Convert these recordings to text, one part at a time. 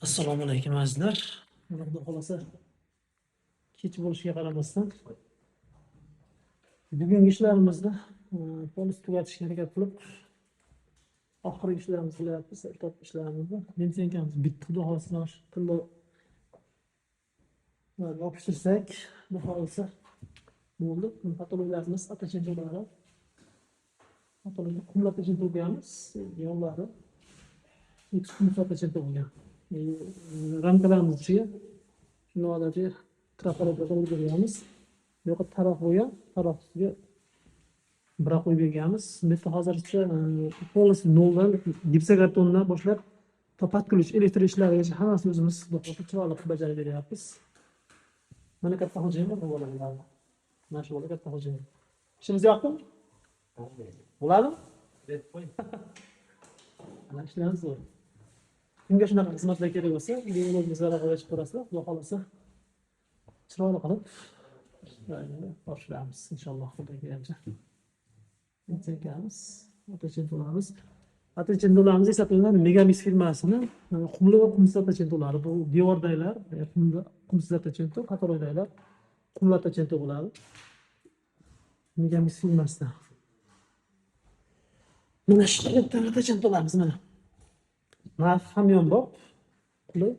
Assalomu alaykum azizlar. Xudo xolasa kech bo'lishiga qaramasdan bugungi ishlarimizni polis tugatishga harakat qilib oxirgi ishlarimizni qilyapmiz. Top ishlarimizni litsenziyamiz bitta. Xudo xolasa shu tilla yopishtirsak, xudo xolasa bo'ldi. Patologlarimiz atachentalari patologni qumlatish bo'lganmiz. Yo'llari eksklyuziv bo'lgan. Ramkalarimiz ichiga shuni odatiy trafaretlarga qo'yib berganmiz. Bu yoqqa taraf bo'lgan, taraf ustiga bira qo'yib berganmiz. Bu yerda hozircha polis noldan gipsokartondan boshlab patkuluch elektr ishlarigacha hammasini o'zimiz chiroyli qilib bajarib beryapmiz. Mana katta xo'jayin bor bo'ladimi? Mana shu bola katta xo'jayin. Ishimiz yoqdimi? Bo'ladimi? Mana ishlarimiz bor. Kimga shunaqa xizmatlar kerak bo'lsa, bizga raqamga chiqib turasizlar. Xudo xolasa chiroyli qilib boshlaymiz inshaalloh. Xudoga kelgancha. Internetimiz, atachentolarimiz. Atachentolarimiz esa Megamix firmasini qumli va qumsiz atachentolar. Bu devordagilar, qumli, qumsiz atachento, qatordagilar qumli atachento bo'ladi. Megamix firmasida. Mana shu atachentolarimiz mana. Narx ham yonboq, qulay,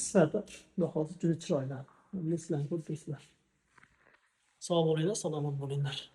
sifati xudo xolasa juda chiroyli. Bilasizlar, ko'rib turibsizlar. Sog' bo'linglar, salomat bo'linglar.